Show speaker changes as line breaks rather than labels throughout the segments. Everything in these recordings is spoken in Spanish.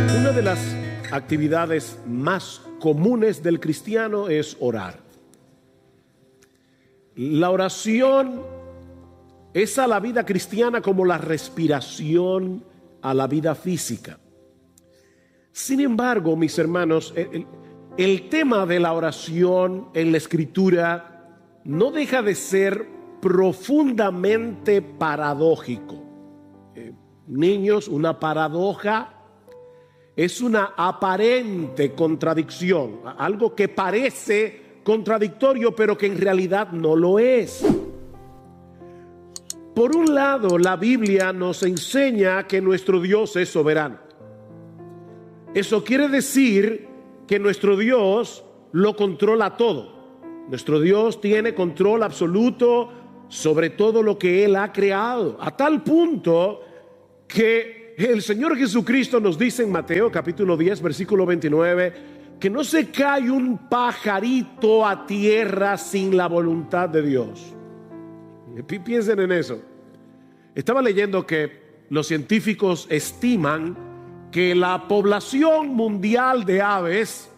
Una de las actividades más comunes del cristiano es orar. La oración es a la vida cristiana como la respiración a la vida física. Sin embargo, mis hermanos, el tema de la oración en la Escritura no deja de ser profundamente paradójico. Niños, una paradoja es una aparente contradicción, algo que parece contradictorio, pero que en realidad no lo es. Por un lado, la Biblia nos enseña que nuestro Dios es soberano. Eso quiere decir que nuestro Dios lo controla todo. Nuestro Dios tiene control absoluto sobre todo lo que Él ha creado, a tal punto que el Señor Jesucristo nos dice en Mateo capítulo 10 versículo 29 que no se cae un pajarito a tierra sin la voluntad de Dios. Piensen en eso. Estaba leyendo que los científicos estiman que la población mundial de aves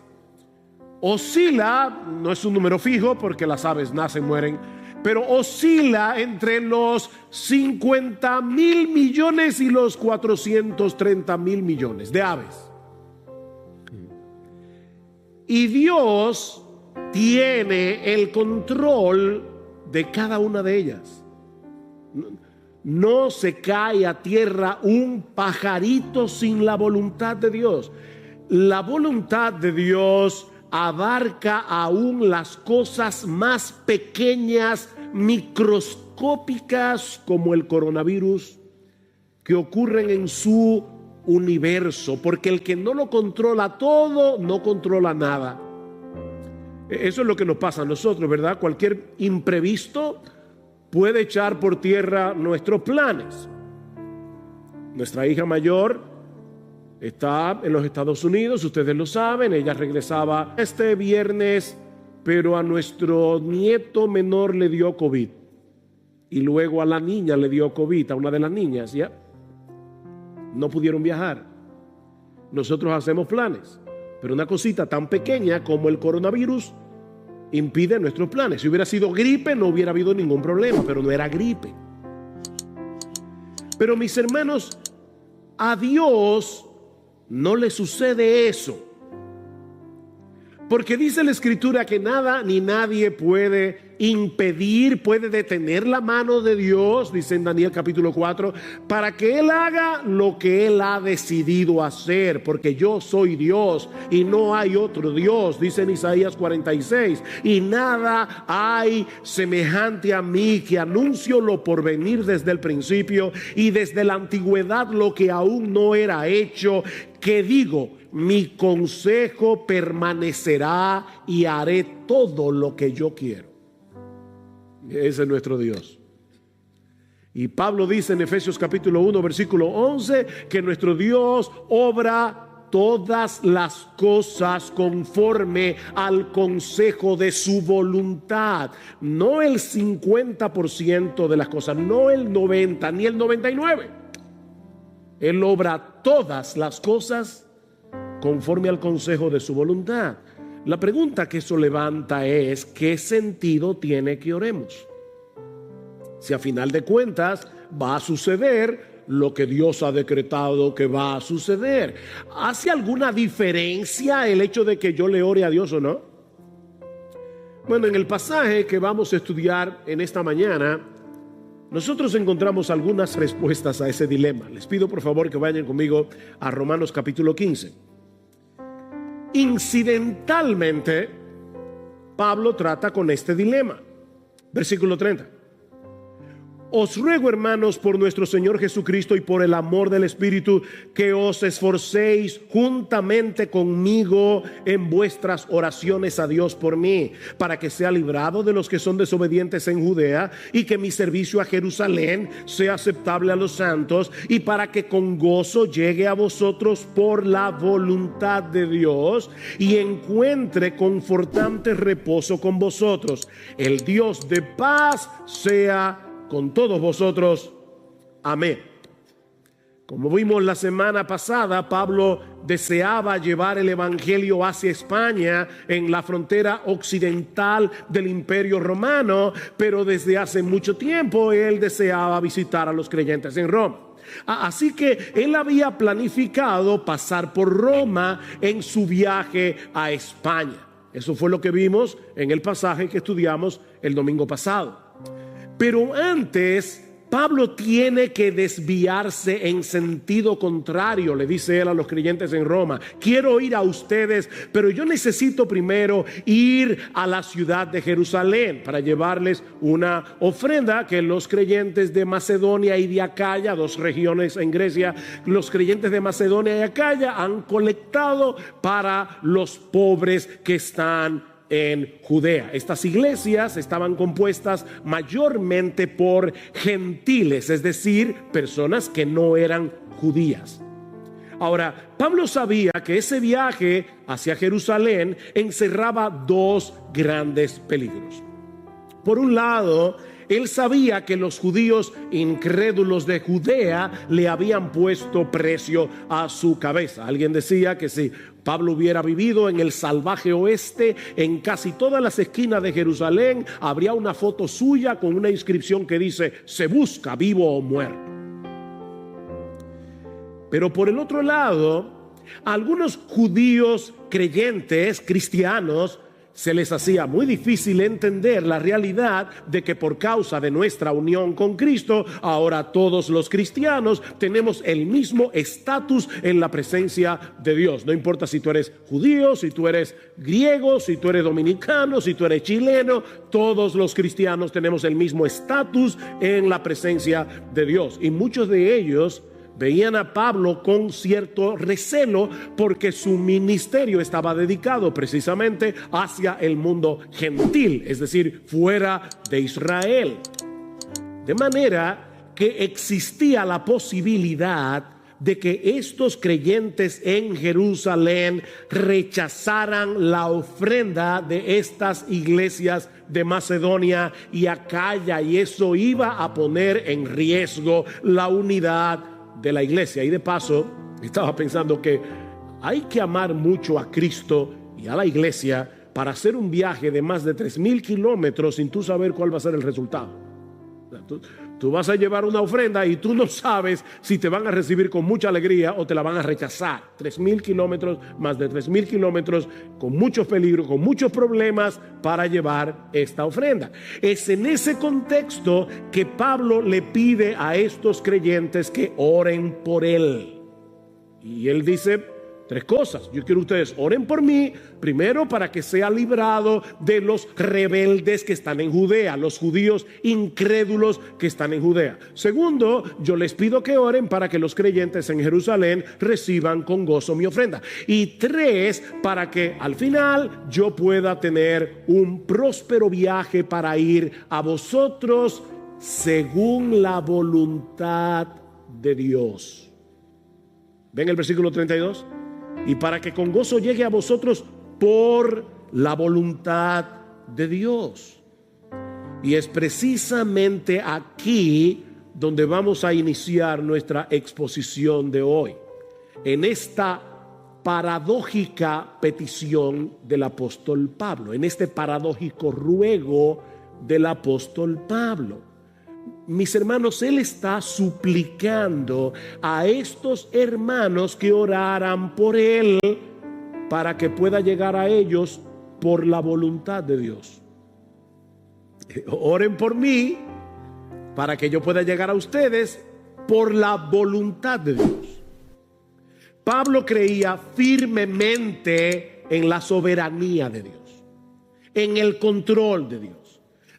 oscila, no es un número fijo porque las aves nacen, mueren, pero oscila entre los 50,000 millones y los 430,000 millones de aves. Y Dios tiene el control de cada una de ellas. No se cae a tierra un pajarito sin la voluntad de Dios. La voluntad de Dios abarca aún las cosas más pequeñas, microscópicas, como el coronavirus, que ocurren en su universo, porque el que no lo controla todo, no controla nada. Eso es lo que nos pasa a nosotros, ¿verdad? Cualquier imprevisto puede echar por tierra nuestros planes. Nuestra hija mayor está en los Estados Unidos, ustedes lo saben, ella regresaba este viernes, pero a nuestro nieto menor le dio COVID. Y luego a la niña le dio COVID, a una de las niñas, ¿ya? No pudieron viajar. Nosotros hacemos planes, pero una cosita tan pequeña como el coronavirus impide nuestros planes. Si hubiera sido gripe no hubiera habido ningún problema, pero no era gripe. Pero mis hermanos, a Dios no le sucede eso, porque dice la Escritura que nada ni nadie puede impedir, puede detener la mano de Dios, dice en Daniel capítulo 4, para que Él haga lo que Él ha decidido hacer, porque yo soy Dios y no hay otro Dios, dice en Isaías 46, y nada hay semejante a mí, que anuncio lo por venir desde el principio y desde la antigüedad lo que aún no era hecho, que digo, mi consejo permanecerá y haré todo lo que yo quiero. Ese es nuestro Dios. Y Pablo dice en Efesios capítulo 1 versículo 11 que nuestro Dios obra todas las cosas conforme al consejo de su voluntad. No el 50% de las cosas, no el 90% ni el 99%. Él obra todas las cosas conforme al consejo de su voluntad. La pregunta que eso levanta es: ¿qué sentido tiene que oremos? Si a final de cuentas va a suceder lo que Dios ha decretado que va a suceder. ¿Hace alguna diferencia el hecho de que yo le ore a Dios o no? Bueno, en el pasaje que vamos a estudiar en esta mañana, nosotros encontramos algunas respuestas a ese dilema. Les pido por favor que vayan conmigo a Romanos capítulo 15. Incidentalmente, Pablo trata con este dilema. Versículo 30. Os ruego, hermanos, por nuestro Señor Jesucristo y por el amor del Espíritu, que os esforcéis juntamente conmigo en vuestras oraciones a Dios por mí, para que sea librado de los que son desobedientes en Judea, y que mi servicio a Jerusalén sea aceptable a los santos, y para que con gozo llegue a vosotros por la voluntad de Dios, y encuentre confortante reposo con vosotros. El Dios de paz sea con todos vosotros. Amén. Como vimos la semana pasada, Pablo deseaba llevar el evangelio hacia España, en la frontera occidental del Imperio Romano, pero desde hace mucho tiempo él deseaba visitar a los creyentes en Roma. Así que él había planificado pasar por Roma en su viaje a España. Eso fue lo que vimos en el pasaje que estudiamos el domingo pasado. Pero antes, Pablo tiene que desviarse en sentido contrario, le dice él a los creyentes en Roma. Quiero ir a ustedes, pero yo necesito primero ir a la ciudad de Jerusalén para llevarles una ofrenda que los creyentes de Macedonia y de Acaya, dos regiones en Grecia, los creyentes de Macedonia y Acaya han colectado para los pobres que están en Judea. Estas iglesias estaban compuestas mayormente por gentiles, es decir, personas que no eran judías. Ahora, Pablo sabía que ese viaje hacia Jerusalén encerraba dos grandes peligros. Por un lado, él sabía que los judíos incrédulos de Judea le habían puesto precio a su cabeza. Alguien decía que si Pablo hubiera vivido en el salvaje oeste, en casi todas las esquinas de Jerusalén habría una foto suya con una inscripción que dice: se busca vivo o muerto. Pero por el otro lado, a algunos judíos creyentes, cristianos, se les hacía muy difícil entender la realidad de que por causa de nuestra unión con Cristo, ahora todos los cristianos tenemos el mismo estatus en la presencia de Dios. No importa si tú eres judío, si tú eres griego, si tú eres dominicano, si tú eres chileno, todos los cristianos tenemos el mismo estatus en la presencia de Dios. Y muchos de ellos veían a Pablo con cierto recelo porque su ministerio estaba dedicado precisamente hacia el mundo gentil, es decir, fuera de Israel. De manera que existía la posibilidad de que estos creyentes en Jerusalén rechazaran la ofrenda de estas iglesias de Macedonia y Acaya, y eso iba a poner en riesgo la unidad de la iglesia. Y de paso estaba pensando que hay que amar mucho a Cristo y a la iglesia para hacer un viaje de más de 3,000 kilómetros sin tú saber cuál va a ser el resultado. Tú vas a llevar una ofrenda y tú no sabes si te van a recibir con mucha alegría o te la van a rechazar. 3,000 kilómetros, más de 3,000 kilómetros, con muchos peligros, con muchos problemas para llevar esta ofrenda. Es en ese contexto que Pablo le pide a estos creyentes que oren por él. Y él dice 3 cosas. Yo quiero que ustedes oren por mí, primero para que sea librado de los rebeldes que están en Judea, los judíos incrédulos que están en Judea. Segundo, yo les pido que oren para que los creyentes en Jerusalén reciban con gozo mi ofrenda. Y 3, para que al final yo pueda tener un próspero viaje para ir a vosotros según la voluntad de Dios. ¿Ven el versículo 32? Y para que con gozo llegue a vosotros por la voluntad de Dios. Y es precisamente aquí donde vamos a iniciar nuestra exposición de hoy, en esta paradójica petición del apóstol Pablo, en este paradójico ruego del apóstol Pablo. Mis hermanos, él está suplicando a estos hermanos que oraran por él para que pueda llegar a ellos por la voluntad de Dios. Oren por mí para que yo pueda llegar a ustedes por la voluntad de Dios. Pablo creía firmemente en la soberanía de Dios, en el control de Dios.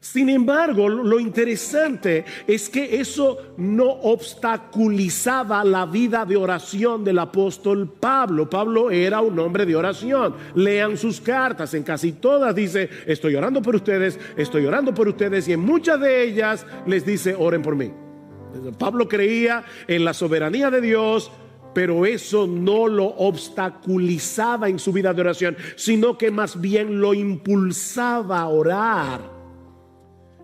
Sin embargo, lo interesante es que eso no obstaculizaba la vida de oración del apóstol Pablo. Pablo era un hombre de oración. Lean sus cartas, en casi todas dice: estoy orando por ustedes, estoy orando por ustedes, y en muchas de ellas les dice: oren por mí. Pablo creía en la soberanía de Dios, pero eso no lo obstaculizaba en su vida de oración, sino que más bien lo impulsaba a orar.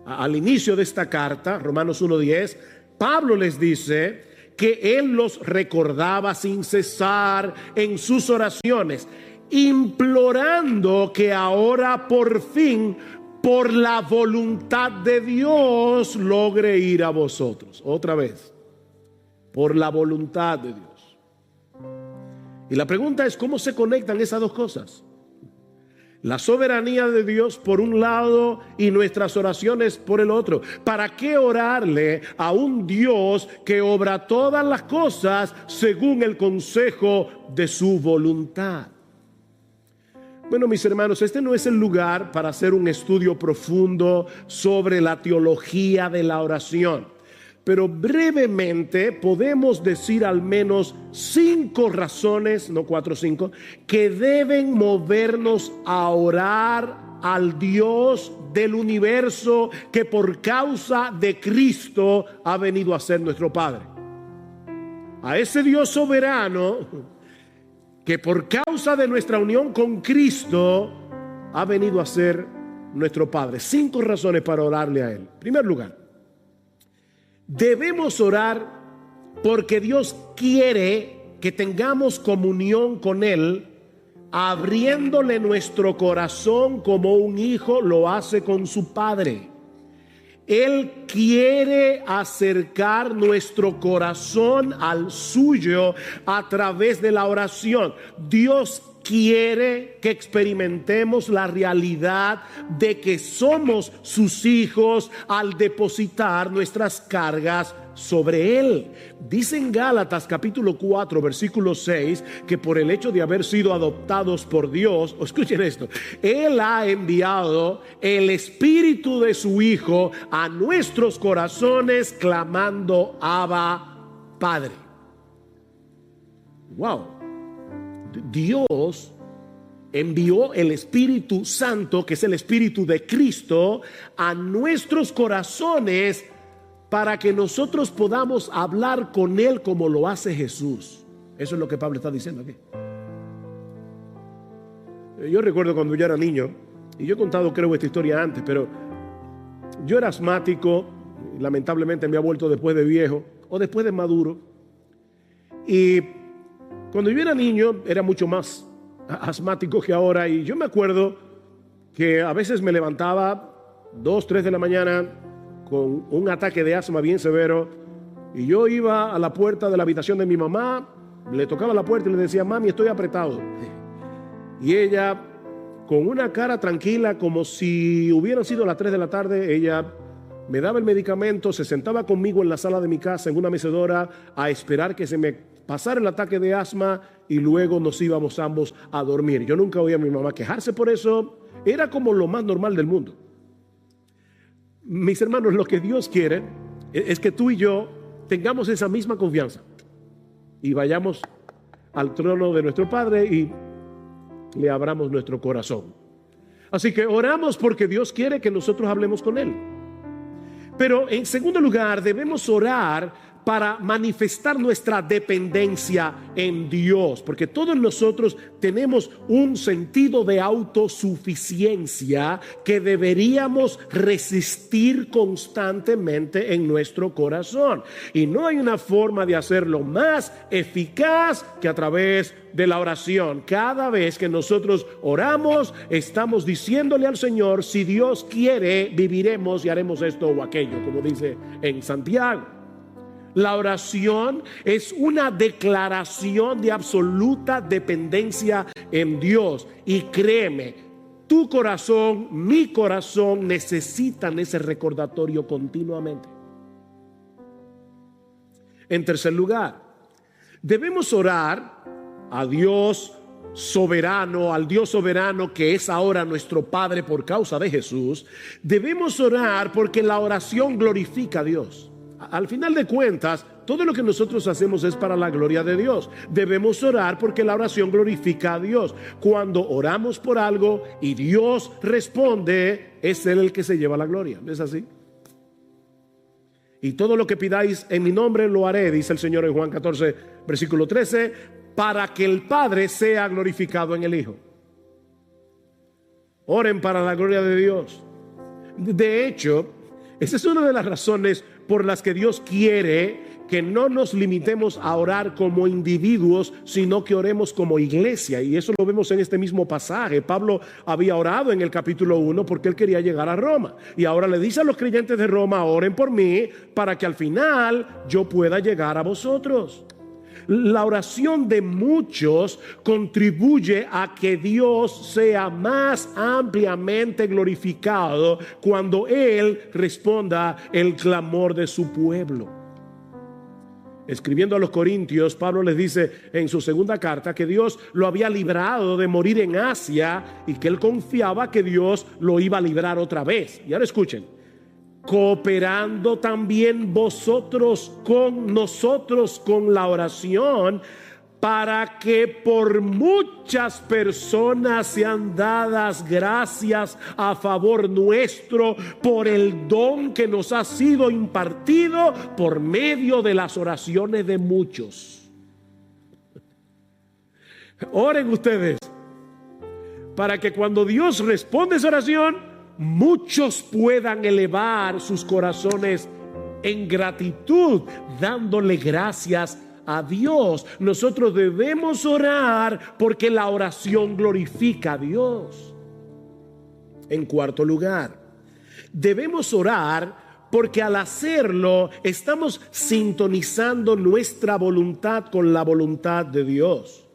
Al inicio de esta carta, Romanos 1:10, Pablo les dice que él los recordaba sin cesar en sus oraciones, implorando que ahora por fin, por la voluntad de Dios, logre ir a vosotros. Otra vez, por la voluntad de Dios. Y la pregunta es, ¿cómo se conectan esas dos cosas? La soberanía de Dios por un lado y nuestras oraciones por el otro. ¿Para qué orarle a un Dios que obra todas las cosas según el consejo de su voluntad? Bueno, mis hermanos, este no es el lugar para hacer un estudio profundo sobre la teología de la oración. Pero brevemente podemos decir al menos 5 razones, no 4 o 5, que deben movernos a orar al Dios del universo que por causa de Cristo ha venido a ser nuestro Padre. A ese Dios soberano que por causa de nuestra unión con Cristo ha venido a ser nuestro Padre. 5 razones para orarle a Él. En primer lugar, debemos orar porque Dios quiere que tengamos comunión con Él, abriéndole nuestro corazón como un hijo lo hace con su padre. Él quiere acercar nuestro corazón al suyo a través de la oración. Dios quiere que experimentemos la realidad de que somos sus hijos al depositar nuestras cargas sobre Él. Dice en Gálatas capítulo 4 versículo 6 que por el hecho de haber sido adoptados por Dios, escuchen esto, Él ha enviado el Espíritu de su Hijo a nuestros corazones clamando Abba, Padre. Wow. Dios envió el Espíritu Santo, que es el Espíritu de Cristo, a nuestros corazones para que nosotros podamos hablar con Él como lo hace Jesús. Eso es lo que Pablo está diciendo aquí. Yo recuerdo cuando yo era niño, y yo he contado creo esta historia antes, pero yo era asmático, lamentablemente me ha vuelto después de viejo o después de maduro. Y cuando yo era niño era mucho más asmático que ahora, y yo me acuerdo que a veces me levantaba 2, 3 de la mañana con un ataque de asma bien severo, y yo iba a la puerta de la habitación de mi mamá, le tocaba la puerta y le decía: mami, estoy apretado. Y ella, con una cara tranquila, como si hubieran sido las 3 de la tarde, ella me daba el medicamento, se sentaba conmigo en la sala de mi casa en una mecedora a esperar que se me pasara el ataque de asma, y luego nos íbamos ambos a dormir. Yo nunca oía a mi mamá quejarse por eso. Era como lo más normal del mundo. Mis hermanos, lo que Dios quiere es que tú y yo tengamos esa misma confianza y vayamos al trono de nuestro Padre y le abramos nuestro corazón. Así que oramos porque Dios quiere que nosotros hablemos con Él. Pero en segundo lugar, debemos orar para manifestar nuestra dependencia en Dios, porque todos nosotros tenemos un sentido de autosuficiencia que deberíamos resistir constantemente en nuestro corazón, y no hay una forma de hacerlo más eficaz que a través de la oración. Cada vez que nosotros oramos, estamos diciéndole al Señor: si Dios quiere, viviremos y haremos esto o aquello, como dice en Santiago. La oración es una declaración de absoluta dependencia en Dios, y créeme, tu corazón, mi corazón necesitan ese recordatorio continuamente. En tercer lugar, debemos orar a Dios soberano, al Dios soberano que es ahora nuestro Padre por causa de Jesús. Debemos orar porque la oración glorifica a Dios. Al final de cuentas, todo lo que nosotros hacemos es para la gloria de Dios. Debemos orar porque la oración glorifica a Dios. Cuando oramos por algo y Dios responde, es Él el que se lleva la gloria. ¿Es así? Y todo lo que pidáis en mi nombre lo haré, dice el Señor en Juan 14, versículo 13, para que el Padre sea glorificado en el Hijo. Oren para la gloria de Dios. De hecho, esa es una de las razones por las que Dios quiere que no nos limitemos a orar como individuos, sino que oremos como iglesia. Y eso lo vemos en este mismo pasaje. Pablo había orado en el capítulo 1 porque él quería llegar a Roma. Y ahora le dice a los creyentes de Roma: oren por mí para que al final yo pueda llegar a vosotros. La oración de muchos contribuye a que Dios sea más ampliamente glorificado cuando Él responda el clamor de su pueblo. Escribiendo a los Corintios, Pablo les dice en su segunda carta que Dios lo había librado de morir en Asia y que él confiaba que Dios lo iba a librar otra vez. Y ahora escuchen: cooperando también vosotros con nosotros con la oración, para que por muchas personas sean dadas gracias a favor nuestro por el don que nos ha sido impartido por medio de las oraciones de muchos. Oren ustedes para que cuando Dios responde esa oración, muchos puedan elevar sus corazones en gratitud, dándole gracias a Dios. Nosotros debemos orar porque la oración glorifica a Dios. En cuarto lugar, debemos orar porque al hacerlo estamos sintonizando nuestra voluntad con la voluntad de Dios.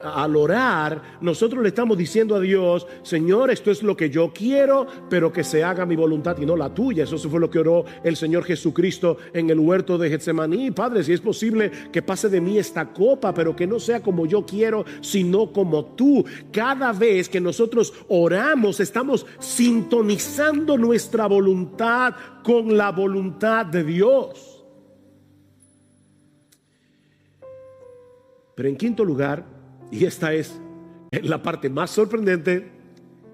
Al orar, nosotros le estamos diciendo a Dios: Señor, esto es lo que yo quiero, pero que se haga mi voluntad y no la tuya. Eso fue lo que oró el Señor Jesucristo en el huerto de Getsemaní. Padre, si es posible que pase de mí esta copa, pero que no sea como yo quiero, sino como tú. Cada vez que nosotros oramos, estamos sintonizando nuestra voluntad con la voluntad de Dios. Pero en quinto lugar, y esta es la parte más sorprendente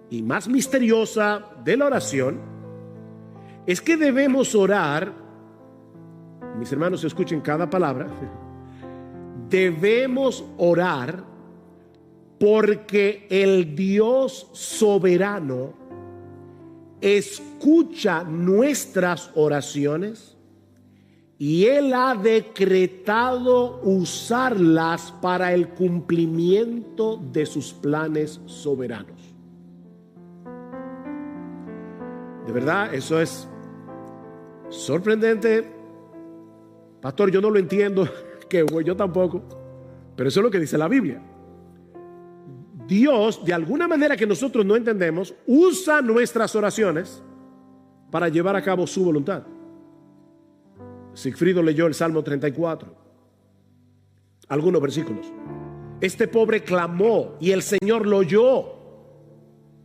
y más misteriosa de la oración, es que debemos orar, mis hermanos, escuchen cada palabra, debemos orar porque el Dios soberano escucha nuestras oraciones y Él ha decretado usarlas para el cumplimiento de sus planes soberanos. De verdad, eso es sorprendente. Pastor, yo no lo entiendo, que yo tampoco, pero eso es lo que dice la Biblia. Dios, de alguna manera que nosotros no entendemos, usa nuestras oraciones para llevar a cabo su voluntad. Sigfrido leyó el Salmo 34, algunos versículos. Este pobre clamó y el Señor lo oyó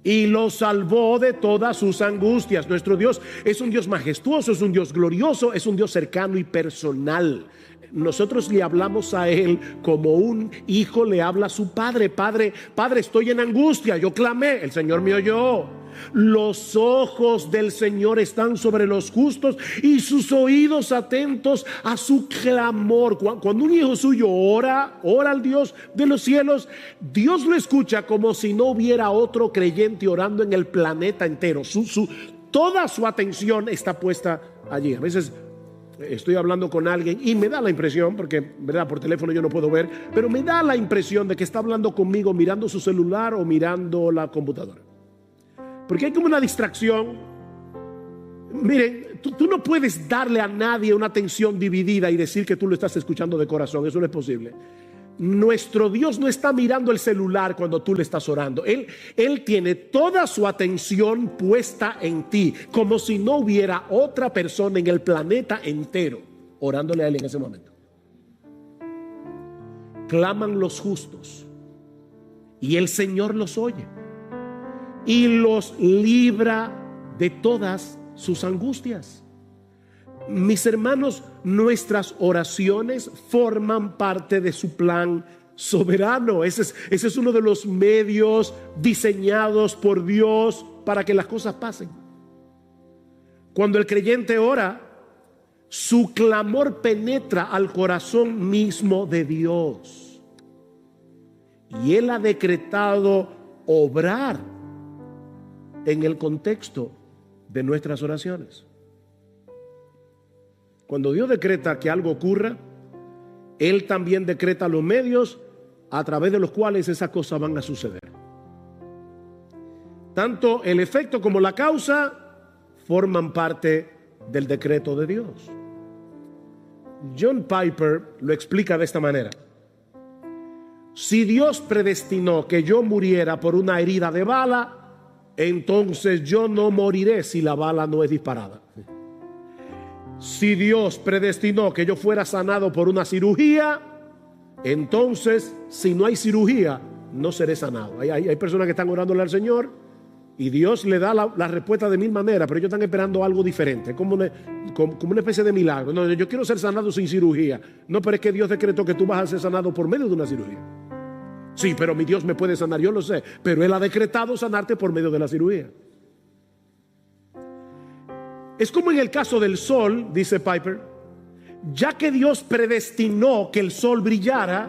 y lo salvó de todas sus angustias. Nuestro Dios es un Dios majestuoso, es un Dios glorioso, es un Dios cercano y personal. Nosotros le hablamos a Él como un hijo le habla a su padre. Padre, estoy en angustia, yo clamé, el Señor me oyó. Los ojos del Señor están sobre los justos y sus oídos atentos a su clamor. Cuando un hijo suyo ora al Dios de los cielos, Dios lo escucha como si no hubiera otro creyente orando en el planeta entero. Toda su atención está puesta allí. A veces estoy hablando con alguien y me da la impresión, porque verdad, por teléfono yo no puedo ver, pero me da la impresión de que está hablando conmigo mirando su celular o mirando la computadora, porque hay como una distracción. Miren, tú no puedes darle a nadie una atención dividida y decir que tú lo estás escuchando de corazón. Eso no es posible. Nuestro Dios no está mirando el celular cuando tú le estás orando. Él tiene toda su atención puesta en ti, como si no hubiera otra persona en el planeta entero orándole a Él en ese momento. Claman los justos y el Señor los oye y los libra de todas sus angustias. Mis hermanos, nuestras oraciones forman parte de su plan soberano. Ese es uno de los medios diseñados por Dios para que las cosas pasen. Cuando el creyente ora, su clamor penetra al corazón mismo de Dios, y Él ha decretado obrar en el contexto de nuestras oraciones. Cuando Dios decreta que algo ocurra, Él también decreta los medios a través de los cuales esas cosas van a suceder. Tanto el efecto como la causa forman parte del decreto de Dios. John Piper lo explica de esta manera: si Dios predestinó que yo muriera por una herida de bala, entonces yo no moriré si la bala no es disparada. Si Dios predestinó que yo fuera sanado por una cirugía, entonces si no hay cirugía, no seré sanado. Hay personas que están orándole al Señor y Dios le da la respuesta de mil maneras, pero ellos están esperando algo diferente, como una especie de milagro. No, yo quiero ser sanado sin cirugía. No, pero es que Dios decretó que tú vas a ser sanado por medio de una cirugía. Sí, pero mi Dios me puede sanar, yo lo sé, pero Él ha decretado sanarte por medio de la cirugía. Es como en el caso del sol, dice Piper, ya que Dios predestinó que el sol brillara,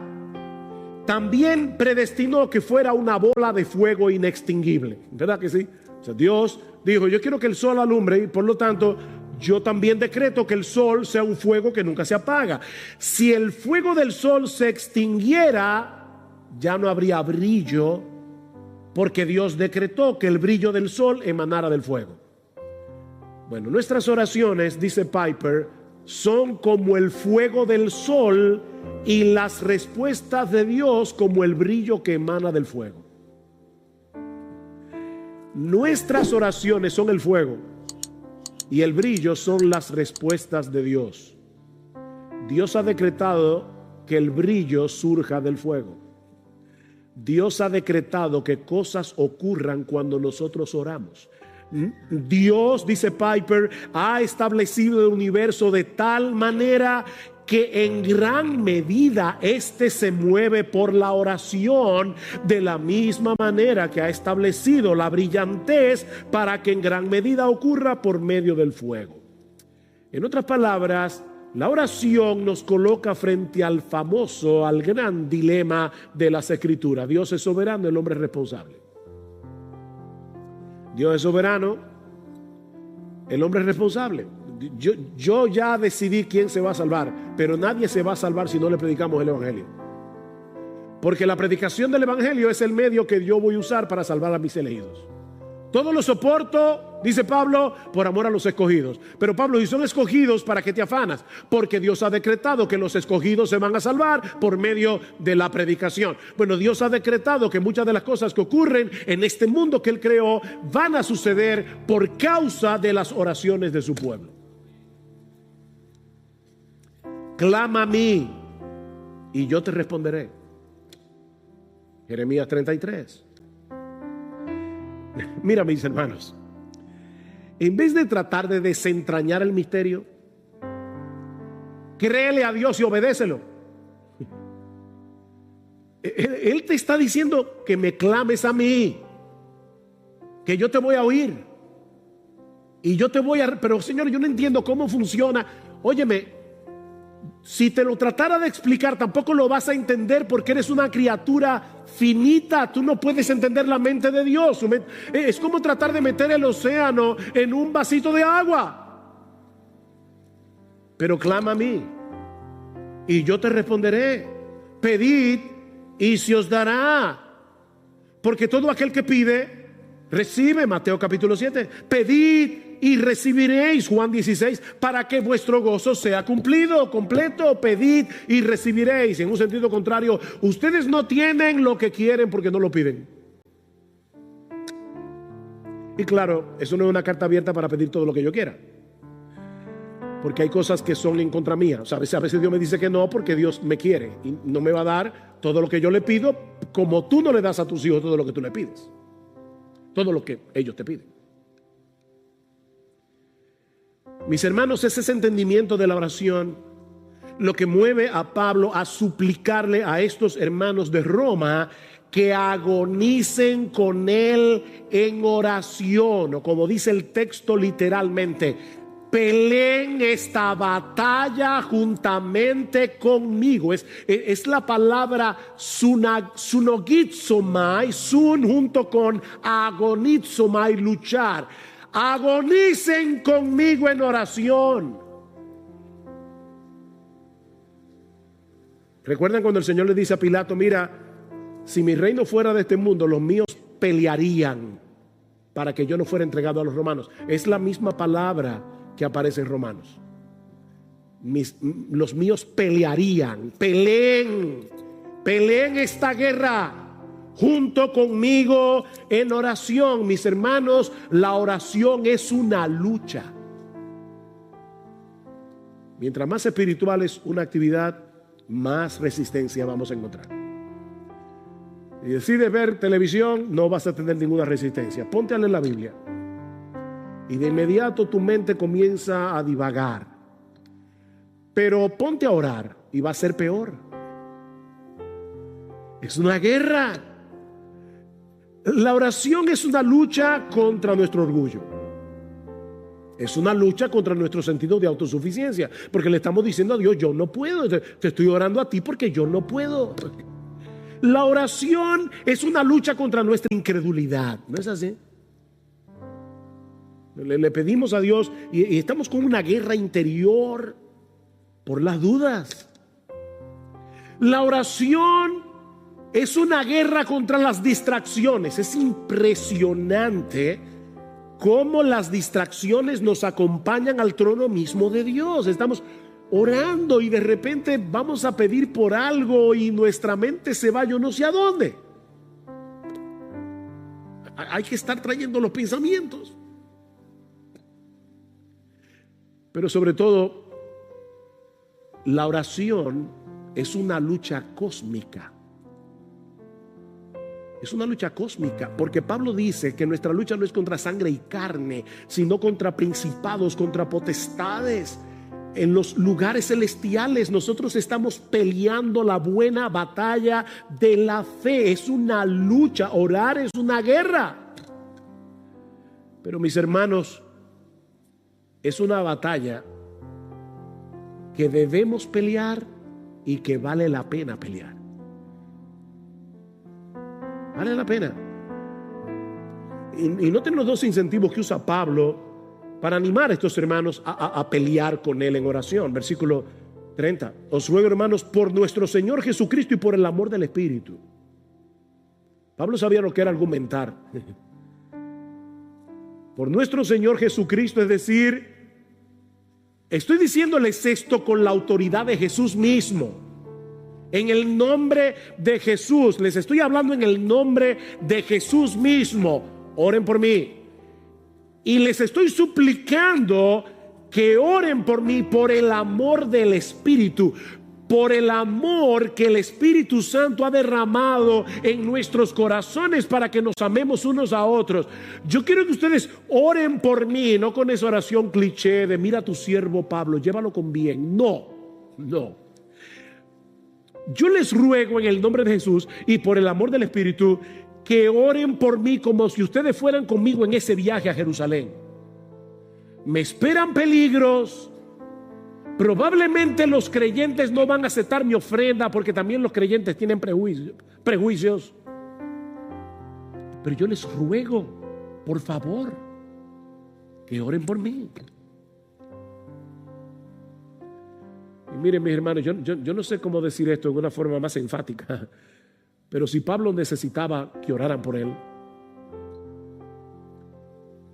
también predestinó que fuera una bola de fuego inextinguible. ¿Verdad que sí? O sea, Dios dijo, yo quiero que el sol alumbre y por lo tanto yo también decreto que el sol sea un fuego que nunca se apaga. Si el fuego del sol se extinguiera, ya no habría brillo, porque Dios decretó que el brillo del sol emanara del fuego. Bueno, nuestras oraciones, dice Piper, son como el fuego del sol y las respuestas de Dios como el brillo que emana del fuego. Nuestras oraciones son el fuego y el brillo son las respuestas de Dios. Dios ha decretado que el brillo surja del fuego. Dios ha decretado que cosas ocurran cuando nosotros oramos. Dios, dice Piper, ha establecido el universo de tal manera que en gran medida este se mueve por la oración, de la misma manera que ha establecido la brillantez para que en gran medida ocurra por medio del fuego. En otras palabras, la oración nos coloca frente al famoso, al gran dilema de las Escrituras. Dios es soberano, el hombre es responsable. Dios es soberano, el hombre es responsable. Yo ya decidí quién se va a salvar, pero nadie se va a salvar si no le predicamos el Evangelio. Porque la predicación del Evangelio es el medio que yo voy a usar para salvar a mis elegidos. Todo lo soporto, dice Pablo, por amor a los escogidos. Pero Pablo dice, son escogidos, ¿para qué te afanas? Porque Dios ha decretado que los escogidos se van a salvar por medio de la predicación. Bueno, Dios ha decretado que muchas de las cosas que ocurren en este mundo que Él creó van a suceder por causa de las oraciones de su pueblo. Clama a mí y yo te responderé. Jeremías 33. Mira, mis hermanos, en vez de tratar de desentrañar el misterio, créele a Dios y obedécelo. Él te está diciendo que me clames a mí, que yo te voy a oír y yo te voy a... Pero Señor, yo no entiendo cómo funciona. Óyeme, si te lo tratara de explicar, tampoco lo vas a entender porque eres una criatura finita. Tú no puedes entender la mente de Dios. Es como tratar de meter el océano en un vasito de agua. Pero clama a mí y yo te responderé. Pedid y se os dará. Porque todo aquel que pide, recibe. Mateo capítulo 7. Pedid y recibiréis, Juan 16, para que vuestro gozo sea cumplido, completo. Pedid y recibiréis. En un sentido contrario, ustedes no tienen lo que quieren porque no lo piden. Y claro, eso no es una carta abierta para pedir todo lo que yo quiera, porque hay cosas que son en contra mía. O sea, a veces Dios me dice que no porque Dios me quiere y no me va a dar todo lo que yo le pido, como tú no le das a tus hijos todo lo que tú le pides, todo lo que ellos te piden. Mis hermanos, es ese entendimiento de la oración lo que mueve a Pablo a suplicarle a estos hermanos de Roma que agonicen con él en oración, o como dice el texto literalmente, peleen esta batalla juntamente conmigo. Es la palabra sunogizomai, sun junto con agonizomai, luchar. Agonicen conmigo en oración. ¿Recuerdan cuando el Señor le dice a Pilato, mira, si mi reino fuera de este mundo, los míos pelearían para que yo no fuera entregado a los romanos? Es la misma palabra que aparece en Romanos. Los míos pelearían, peleen esta guerra junto conmigo en oración. Mis hermanos, la oración es una lucha. Mientras más espiritual es una actividad, más resistencia vamos a encontrar. Si decides ver televisión, no vas a tener ninguna resistencia. Ponte a leer la Biblia y de inmediato tu mente comienza a divagar. Pero ponte a orar y va a ser peor. Es una guerra. La oración es una lucha contra nuestro orgullo. Es una lucha contra nuestro sentido de autosuficiencia, porque le estamos diciendo a Dios, yo no puedo, te estoy orando a ti porque yo no puedo. La oración es una lucha contra nuestra incredulidad, ¿no es así? Le pedimos a Dios y estamos con una guerra interior por las dudas. La oración es una guerra contra las distracciones. Es impresionante cómo las distracciones nos acompañan al trono mismo de Dios. Estamos orando y de repente vamos a pedir por algo y nuestra mente se va yo no sé a dónde. Hay que estar trayendo los pensamientos. Pero sobre todo, la oración es una lucha cósmica. Es una lucha cósmica, porque Pablo dice que nuestra lucha no es contra sangre y carne, sino contra principados, contra potestades. En los lugares celestiales nosotros estamos peleando la buena batalla de la fe. Es una lucha, orar es una guerra. Pero mis hermanos, es una batalla que debemos pelear y que vale la pena pelear. Vale la pena. Y noten los dos incentivos que usa Pablo para animar a estos hermanos a pelear con él en oración. Versículo 30. Os ruego, hermanos, por nuestro Señor Jesucristo y por el amor del Espíritu. Pablo sabía lo que era argumentar. Por nuestro Señor Jesucristo, es decir, estoy diciéndoles esto con la autoridad de Jesús mismo. En el nombre de Jesús, les estoy hablando en el nombre de Jesús mismo. Oren por mí. Y les estoy suplicando que oren por mí por el amor del Espíritu, por el amor que el Espíritu Santo ha derramado en nuestros corazones para que nos amemos unos a otros. Yo quiero que ustedes oren por mí, no con esa oración cliché de mira a tu siervo Pablo, llévalo con bien. No. Yo les ruego en el nombre de Jesús y por el amor del Espíritu que oren por mí como si ustedes fueran conmigo en ese viaje a Jerusalén. Me esperan peligros. Probablemente los creyentes no van a aceptar mi ofrenda porque también los creyentes tienen prejuicios. Pero yo les ruego, por favor, que oren por mí. Y miren, mis hermanos, yo no sé cómo decir esto en una forma más enfática, pero si Pablo necesitaba que oraran por él,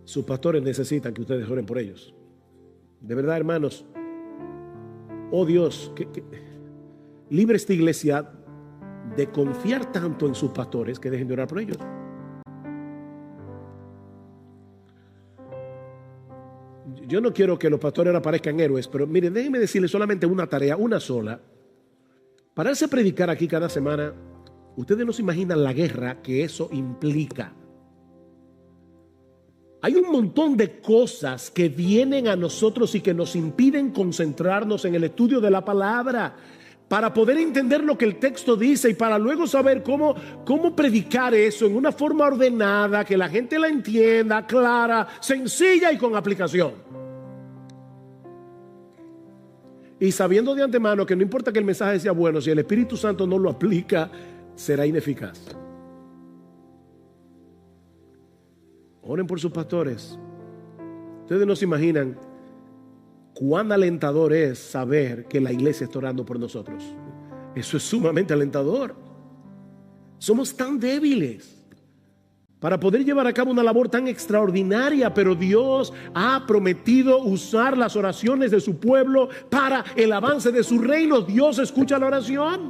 sus pastores necesitan que ustedes oren por ellos. De verdad, hermanos, oh Dios, que libre esta iglesia de confiar tanto en sus pastores que dejen de orar por ellos. Yo no quiero que los pastores ahora parezcan héroes, pero miren, déjenme decirles solamente una tarea, una sola. Pararse a predicar aquí cada semana, ustedes no se imaginan la guerra que eso implica. Hay un montón de cosas que vienen a nosotros y que nos impiden concentrarnos en el estudio de la palabra para poder entender lo que el texto dice y para luego saber cómo predicar eso en una forma ordenada, que la gente la entienda, clara, sencilla y con aplicación. Y sabiendo de antemano que no importa que el mensaje sea bueno, si el Espíritu Santo no lo aplica, será ineficaz. Oren por sus pastores. Ustedes no se imaginan cuán alentador es saber que la iglesia está orando por nosotros. Eso es sumamente alentador. Somos tan débiles para poder llevar a cabo una labor tan extraordinaria, pero Dios ha prometido usar las oraciones de su pueblo para el avance de su reino. Dios escucha la oración.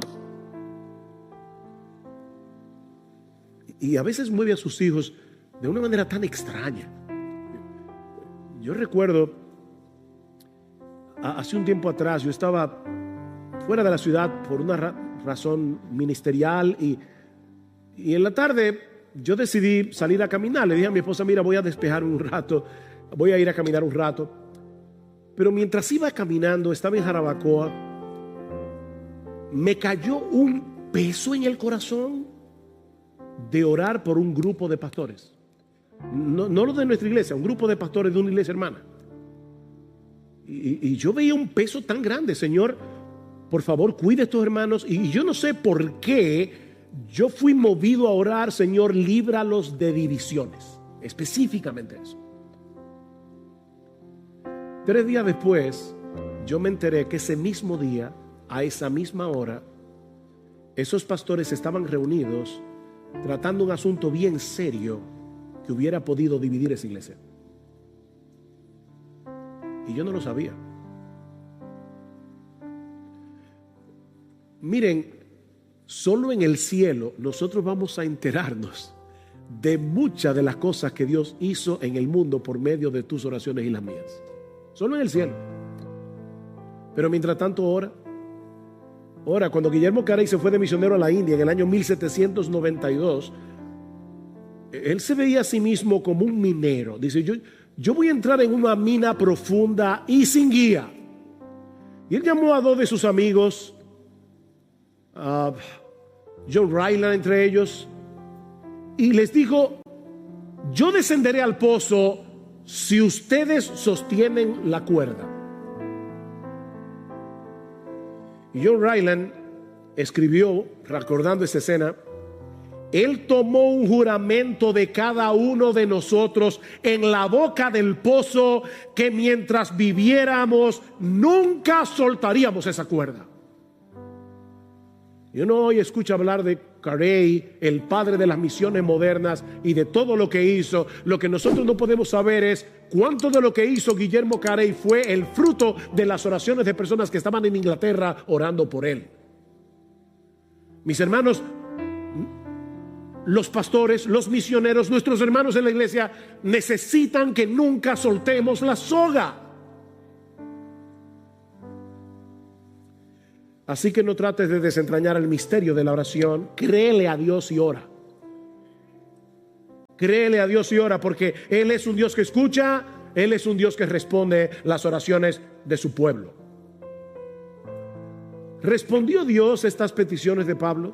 Y a veces mueve a sus hijos de una manera tan extraña. Yo recuerdo, hace un tiempo atrás, yo estaba fuera de la ciudad por una razón ministerial y en la tarde yo decidí salir a caminar. Le dije a mi esposa, mira, voy a despejar un rato, voy a ir a caminar un rato. Pero mientras iba caminando, estaba en Jarabacoa, me cayó un peso en el corazón de orar por un grupo de pastores. No lo de nuestra iglesia, un grupo de pastores de una iglesia hermana. Y yo veía un peso tan grande. Señor, por favor, cuide a estos hermanos. Y yo no sé por qué yo fui movido a orar, Señor, líbralos de divisiones. Específicamente eso. 3 días después, yo me enteré que ese mismo día, a esa misma hora, esos pastores estaban reunidos tratando un asunto bien serio que hubiera podido dividir esa iglesia. Y yo no lo sabía. Miren, solo en el cielo nosotros vamos a enterarnos de muchas de las cosas que Dios hizo en el mundo por medio de tus oraciones y las mías. Solo en el cielo. Pero mientras tanto, ora. Cuando Guillermo Carey se fue de misionero a la India en el año 1792, él se veía a sí mismo como un minero. Dice, yo voy a entrar en una mina profunda y sin guía. Y él llamó a 2 de sus amigos, John Ryland entre ellos, y les dijo, yo descenderé al pozo si ustedes sostienen la cuerda. Y John Ryland escribió, recordando esa escena, él tomó un juramento de cada uno de nosotros en la boca del pozo, que mientras viviéramos nunca soltaríamos esa cuerda. Y uno hoy escucha hablar de Carey, el padre de las misiones modernas y de todo lo que hizo. Lo que nosotros no podemos saber es cuánto de lo que hizo Guillermo Carey fue el fruto de las oraciones de personas que estaban en Inglaterra orando por él. Mis hermanos, los pastores, los misioneros, nuestros hermanos en la iglesia necesitan que nunca soltemos la soga. Así que no trates de desentrañar el misterio de la oración. Créele a Dios y ora. Créele a Dios y ora, porque Él es un Dios que escucha, Él es un Dios que responde las oraciones de su pueblo. ¿Respondió Dios estas peticiones de Pablo?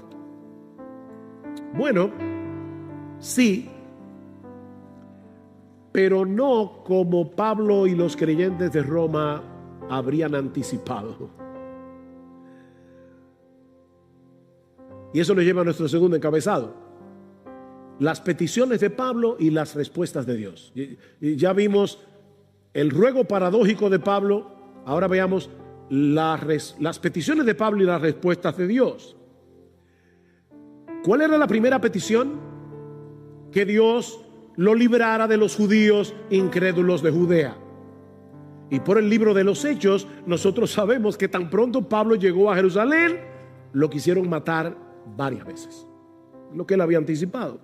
Bueno, sí, pero no como Pablo y los creyentes de Roma habrían anticipado. Y eso nos lleva a nuestro segundo encabezado: las peticiones de Pablo y las respuestas de Dios. Y ya vimos el ruego paradójico de Pablo. Ahora veamos las peticiones de Pablo y las respuestas de Dios. ¿Cuál era la primera petición? Que Dios lo librara de los judíos incrédulos de Judea. Y por el libro de los Hechos nosotros sabemos que tan pronto Pablo llegó a Jerusalén, lo quisieron matar varias veces, lo que él había anticipado.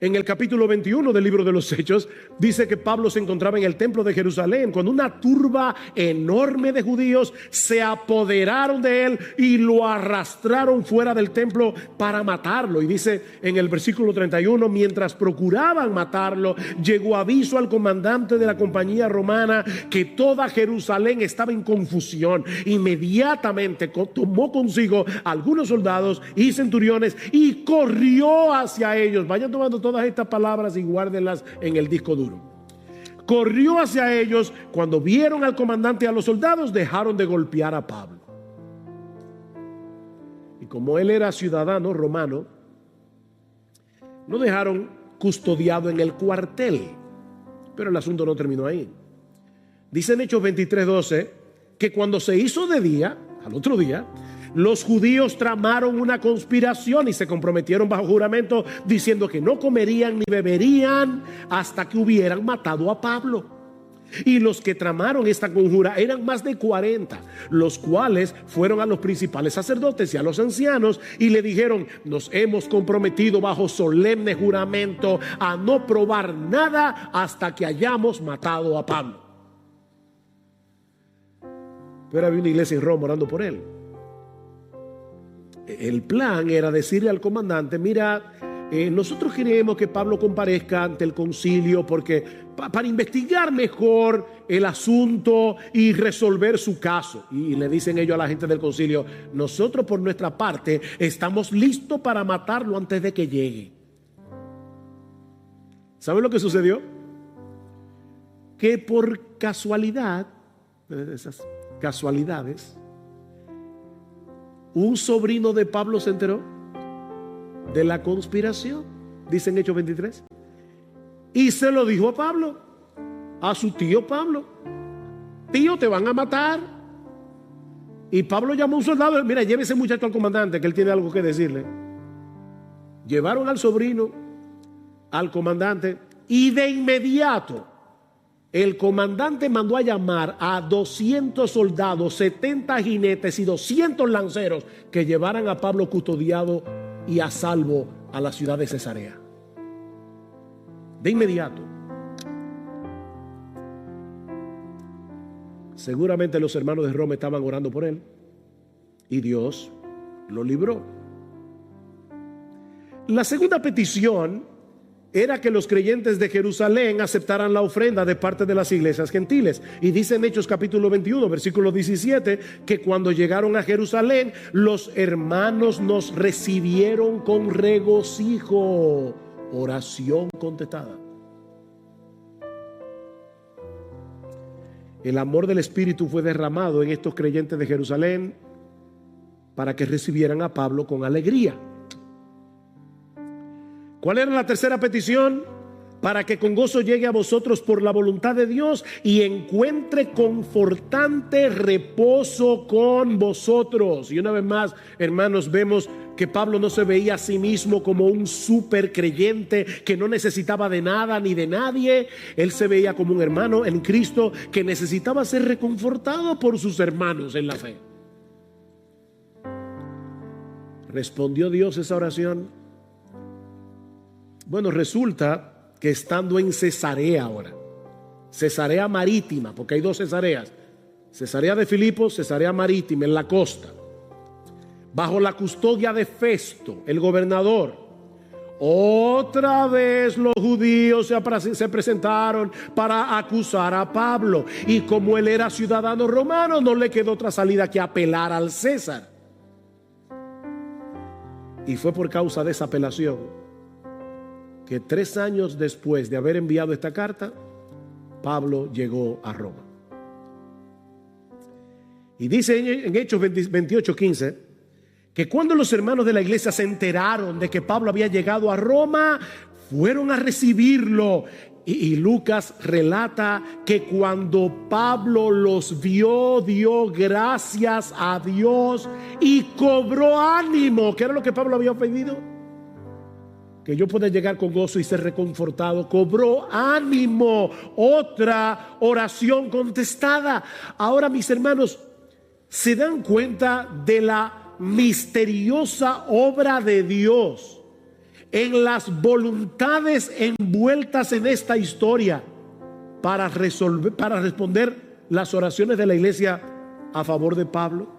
En el capítulo 21 del libro de los Hechos dice que Pablo se encontraba en el templo de Jerusalén cuando una turba enorme de judíos se apoderaron de él y lo arrastraron fuera del templo para matarlo. Y dice en el versículo 31, mientras procuraban matarlo, llegó aviso al comandante de la compañía romana que toda Jerusalén estaba en confusión. Inmediatamente tomó consigo algunos soldados y centuriones y corrió hacia ellos. Vayan tomando todas estas palabras y guárdenlas en el disco duro. Corrió hacia ellos. Cuando vieron al comandante y a los soldados, dejaron de golpear a Pablo. Y como él era ciudadano romano, lo dejaron custodiado en el cuartel. Pero el asunto no terminó ahí. Dice en Hechos 23:12 que cuando se hizo de día, al otro día, Los judíos tramaron una conspiración y se comprometieron bajo juramento diciendo que no comerían ni beberían hasta que hubieran matado a Pablo. Y los que tramaron esta conjura eran más de 40, los cuales fueron a los principales sacerdotes y a los ancianos y le dijeron: nos hemos comprometido bajo solemne juramento a no probar nada hasta que hayamos matado a Pablo. Pero había una iglesia en Roma orando por él. El plan era decirle al comandante: mira, nosotros queremos que Pablo comparezca ante el concilio porque para investigar mejor el asunto y resolver su caso. Y le dicen ellos a la gente del concilio: nosotros por nuestra parte estamos listos para matarlo antes de que llegue. ¿Saben lo que sucedió? Que por casualidad, esas casualidades, un sobrino de Pablo se enteró de la conspiración, dice en Hechos 23, y se lo dijo a Pablo, a su tío Pablo: tío, te van a matar. Y Pablo llamó a un soldado: mira, lleve ese muchacho al comandante, que él tiene algo que decirle. Llevaron al sobrino al comandante y de inmediato el comandante mandó a llamar a 200 soldados, 70 jinetes y 200 lanceros que llevaran a Pablo custodiado y a salvo a la ciudad de Cesarea. De inmediato. Seguramente los hermanos de Roma estaban orando por él y Dios lo libró. La segunda petición era que los creyentes de Jerusalén aceptaran la ofrenda de parte de las iglesias gentiles. Y dice en Hechos capítulo 21, versículo 17, que cuando llegaron a Jerusalén, los hermanos nos recibieron con regocijo. Oración contestada. El amor del Espíritu fue derramado en estos creyentes de Jerusalén para que recibieran a Pablo con alegría. ¿Cuál era la tercera petición? Para que con gozo llegue a vosotros por la voluntad de Dios y encuentre confortante reposo con vosotros. Y una vez más, hermanos, vemos que Pablo no se veía a sí mismo como un super creyente que no necesitaba de nada ni de nadie. Él se veía como un hermano en Cristo que necesitaba ser reconfortado por sus hermanos en la fe. ¿Respondió Dios esa oración? Bueno, resulta que estando en Cesarea ahora, Cesarea Marítima, porque hay dos Cesareas, Cesarea de Filipos, Cesarea Marítima, en la costa, bajo la custodia de Festo, el gobernador, otra vez los judíos se presentaron para acusar a Pablo, y como él era ciudadano romano, no le quedó otra salida que apelar al César. Y fue por causa de esa apelación que 3 años después de haber enviado esta carta, Pablo llegó a Roma. Y dice en Hechos 28:15 que cuando los hermanos de la iglesia se enteraron de que Pablo había llegado a Roma, fueron a recibirlo. Y Lucas relata que cuando Pablo los vio, dio gracias a Dios y cobró ánimo. ¿Qué era lo que Pablo había pedido? Que yo pueda llegar con gozo y ser reconfortado. Cobró ánimo. Otra oración contestada. Ahora, mis hermanos, ¿se dan cuenta de la misteriosa obra de Dios en las voluntades envueltas en esta historia para responder las oraciones de la iglesia a favor de Pablo?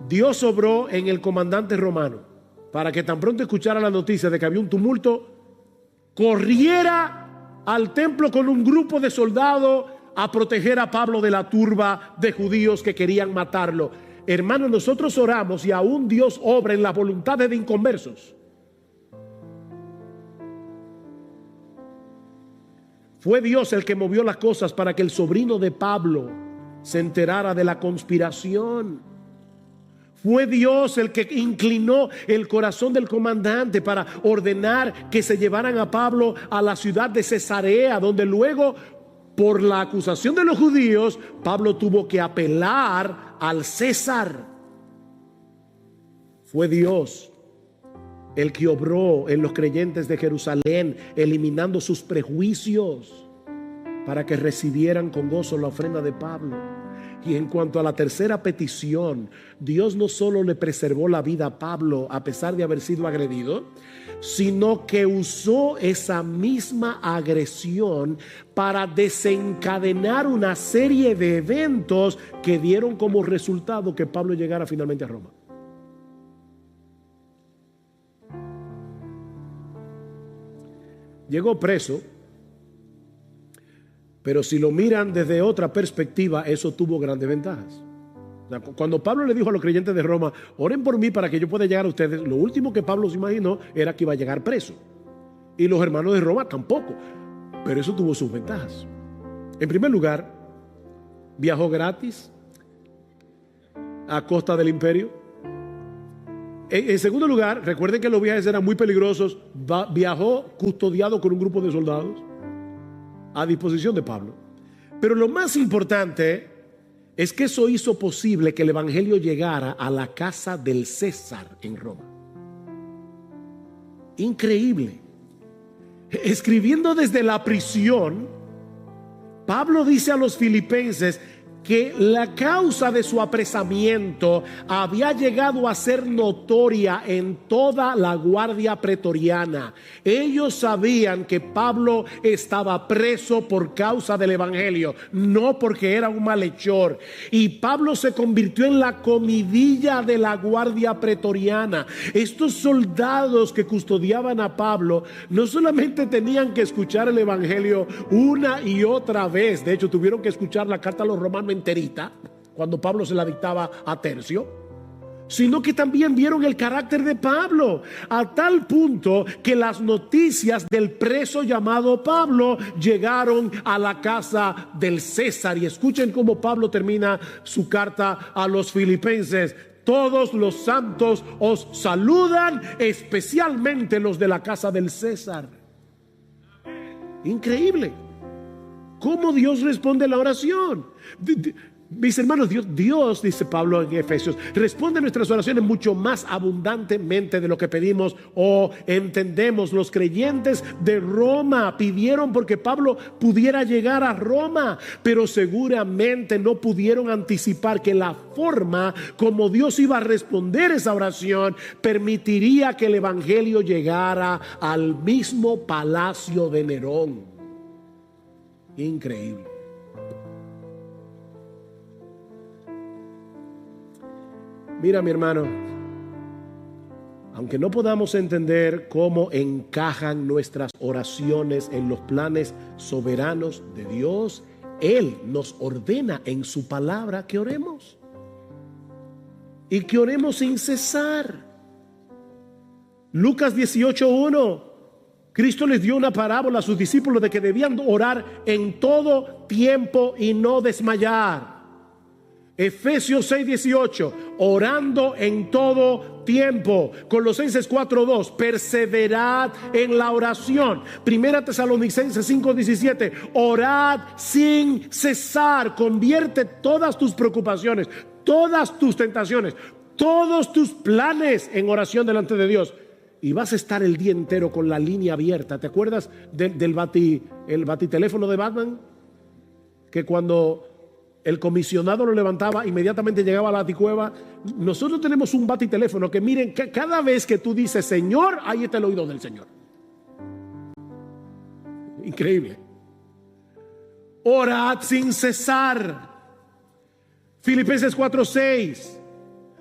Dios obró en el comandante romano para que tan pronto escuchara la noticia de que había un tumulto, corriera al templo con un grupo de soldados a proteger a Pablo de la turba de judíos que querían matarlo. Hermanos, nosotros oramos y aún Dios obra en las voluntades de inconversos. Fue Dios el que movió las cosas para que el sobrino de Pablo se enterara de la conspiración. Fue Dios el que inclinó el corazón del comandante para ordenar que se llevaran a Pablo a la ciudad de Cesarea, donde luego, por la acusación de los judíos, Pablo tuvo que apelar al César. Fue Dios el que obró en los creyentes de Jerusalén, eliminando sus prejuicios para que recibieran con gozo la ofrenda de Pablo. Y en cuanto a la tercera petición, Dios no solo le preservó la vida a Pablo a pesar de haber sido agredido, sino que usó esa misma agresión para desencadenar una serie de eventos que dieron como resultado que Pablo llegara finalmente a Roma. Llegó preso, pero si lo miran desde otra perspectiva, eso tuvo grandes ventajas. O sea, cuando Pablo le dijo a los creyentes de Roma, oren por mí para que yo pueda llegar a ustedes, lo último que Pablo se imaginó era que iba a llegar preso. Y los hermanos de Roma tampoco. Pero eso tuvo sus ventajas. En primer lugar, viajó gratis a costa del imperio. En segundo lugar, recuerden que los viajes eran muy peligrosos. Viajó custodiado con un grupo de soldados a disposición de Pablo. Pero lo más importante es que eso hizo posible que el evangelio llegara a la casa del César en Roma. Increíble. Escribiendo desde la prisión, Pablo dice a los filipenses que la causa de su apresamiento había llegado a ser notoria en toda la guardia pretoriana. Ellos sabían que Pablo estaba preso por causa del evangelio, no porque era un malhechor. Y Pablo se convirtió en la comidilla de la guardia pretoriana. Estos soldados que custodiaban a Pablo no solamente tenían que escuchar el evangelio una y otra vez, de hecho tuvieron que escuchar la carta a los romanos enterita cuando Pablo se la dictaba a tercio, sino que también vieron el carácter de Pablo, a tal punto que las noticias del preso llamado Pablo llegaron a la casa del César. Y escuchen cómo Pablo termina su carta a los filipenses: todos los santos os saludan, especialmente los de la casa del César. Increíble cómo Dios responde a la oración. Mis hermanos, Dios, dice Pablo en Efesios, responde a nuestras oraciones mucho más abundantemente de lo que pedimos o entendemos. Los creyentes de Roma pidieron porque Pablo pudiera llegar a Roma, pero seguramente no pudieron anticipar que la forma como Dios iba a responder esa oración permitiría que el evangelio llegara al mismo palacio de Nerón. Increíble. Mira, mi hermano, aunque no podamos entender cómo encajan nuestras oraciones en los planes soberanos de Dios, Él nos ordena en su palabra que oremos y que oremos sin cesar. Lucas 18:1. Cristo les dio una parábola a sus discípulos de que debían orar en todo tiempo y no desmayar. Efesios 6:18, orando en todo tiempo. Colosenses 4:2, perseverad en la oración. Primera Tesalonicenses 5:17, orad sin cesar. Convierte todas tus preocupaciones, todas tus tentaciones, todos tus planes en oración delante de Dios. Y vas a estar el día entero con la línea abierta. ¿Te acuerdas del batiteléfono de Batman? Que cuando el comisionado lo levantaba, inmediatamente llegaba a la baticueva. Nosotros tenemos un batiteléfono que, miren, que cada vez que tú dices Señor, ahí está el oído del Señor. Increíble. Orad sin cesar. Filipenses 4:6.